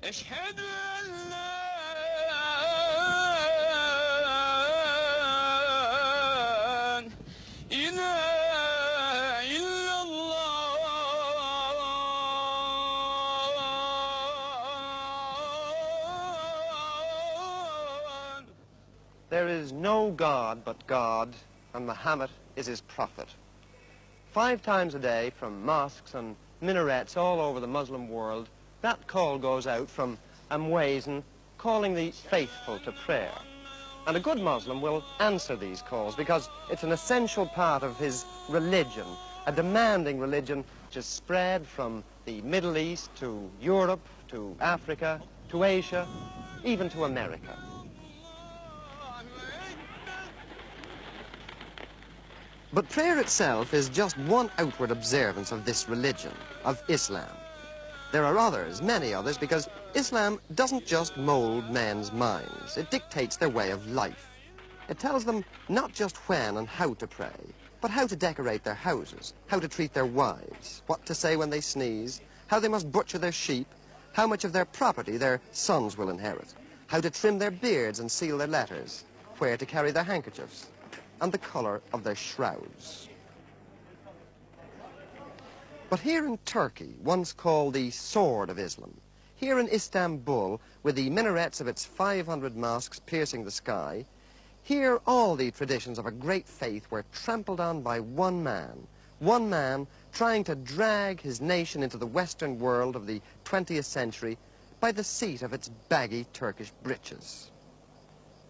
أشهد أن لا إله إلا الله. There is no God but God, and Muhammad is his prophet. 5 times a day from mosques and minarets all over the Muslim world, that call goes out from Amwazin, calling the faithful to prayer. And a good Muslim will answer these calls because it's an essential part of his religion, a demanding religion which is spread from the Middle East to Europe, to Africa, to Asia, even to America. But prayer itself is just one outward observance of this religion, of Islam. There are others, many others, because Islam doesn't just mold men's minds. It dictates their way of life. It tells them not just when and how to pray, but how to decorate their houses, how to treat their wives, what to say when they sneeze, how they must butcher their sheep, how much of their property their sons will inherit, how to trim their beards and seal their letters, where to carry their handkerchiefs, and the colour of their shrouds. But here in Turkey, once called the Sword of Islam, here in Istanbul, with the minarets of its 500 mosques piercing the sky, here all the traditions of a great faith were trampled on by one man trying to drag his nation into the Western world of the 20th century by the seat of its baggy Turkish breeches.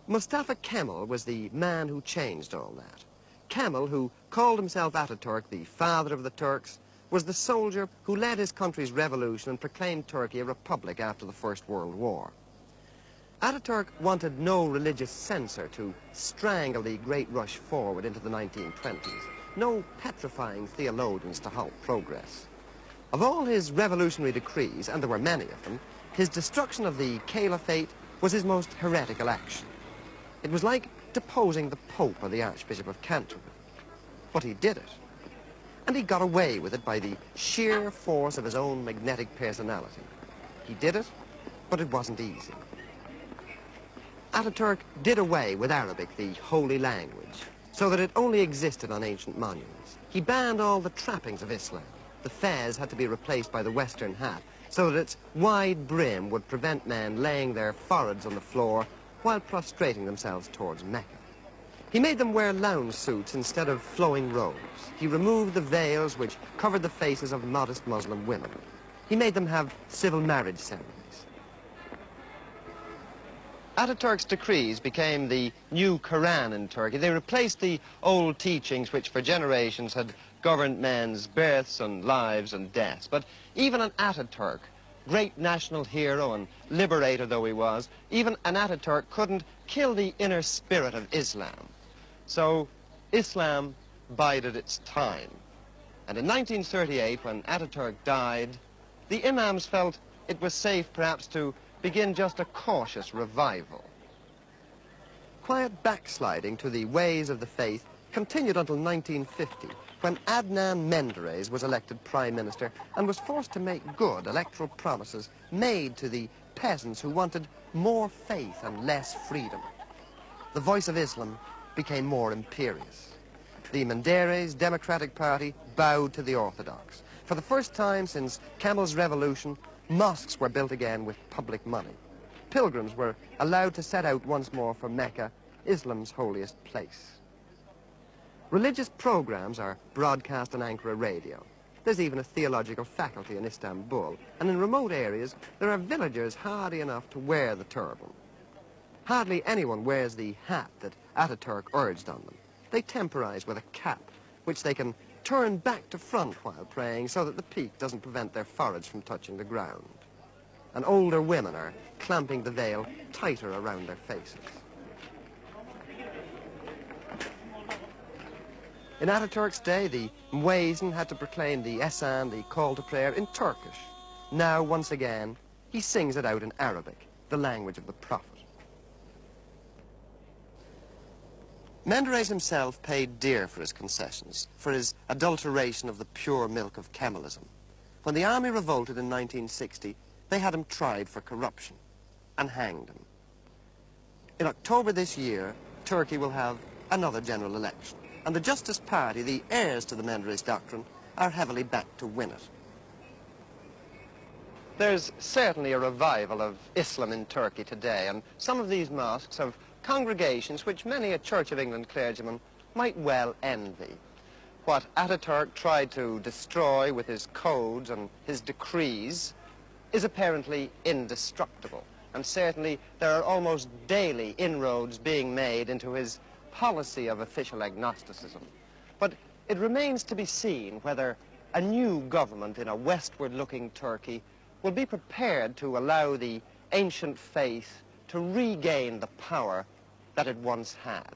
Mustafa Kemal was the man who changed all that. Kemal, who called himself Ataturk, the father of the Turks, was the soldier who led his country's revolution and proclaimed Turkey a republic after the First World War. Ataturk wanted no religious censor to strangle the great rush forward into the 1920s, no petrifying theologians to halt progress. Of all his revolutionary decrees, and there were many of them, his destruction of the caliphate was his most heretical action. It was like deposing the Pope or the Archbishop of Canterbury. But he did it. And he got away with it by the sheer force of his own magnetic personality. He did it, but it wasn't easy. Ataturk did away with Arabic, the holy language, so that it only existed on ancient monuments. He banned all the trappings of Islam. The fez had to be replaced by the Western hat, so that its wide brim would prevent men laying their foreheads on the floor while prostrating themselves towards Mecca. He made them wear lounge suits instead of flowing robes. He removed the veils which covered the faces of modest Muslim women. He made them have civil marriage ceremonies. Ataturk's decrees became the new Quran in Turkey. They replaced the old teachings which for generations had governed men's births and lives and deaths. But even an Ataturk, great national hero and liberator though he was, even an Ataturk couldn't kill the inner spirit of Islam. So Islam bided its time. And in 1938, when Ataturk died, the imams felt it was safe perhaps to begin just a cautious revival. Quiet backsliding to the ways of the faith continued until 1950, when Adnan Menderes was elected Prime Minister and was forced to make good electoral promises made to the peasants who wanted more faith and less freedom. The voice of Islam became more imperious. The Menderes Democratic Party bowed to the Orthodox. For the first time since Kemal's revolution, mosques were built again with public money. Pilgrims were allowed to set out once more for Mecca, Islam's holiest place. Religious programs are broadcast on Ankara radio. There's even a theological faculty in Istanbul, and in remote areas there are villagers hardy enough to wear the turban. Hardly anyone wears the hat that Ataturk urged on them. They temporize with a cap, which they can turn back to front while praying so that the peak doesn't prevent their foreheads from touching the ground. And older women are clamping the veil tighter around their faces. In Ataturk's day, the Muezzin had to proclaim the Esan, the call to prayer, in Turkish. Now, once again, he sings it out in Arabic, the language of the Prophet. Menderes himself paid dear for his concessions, for his adulteration of the pure milk of Kemalism. When the army revolted in 1960, they had him tried for corruption and hanged him. In October this year, Turkey will have another general election, and the Justice Party, the heirs to the Menderes doctrine, are heavily backed to win it. There's certainly a revival of Islam in Turkey today, and some of these mosques have congregations which many a Church of England clergyman might well envy. What Ataturk tried to destroy with his codes and his decrees is apparently indestructible, and certainly there are almost daily inroads being made into his policy of official agnosticism. But it remains to be seen whether a new government in a westward-looking Turkey will be prepared to allow the ancient faith to regain the power that it once had.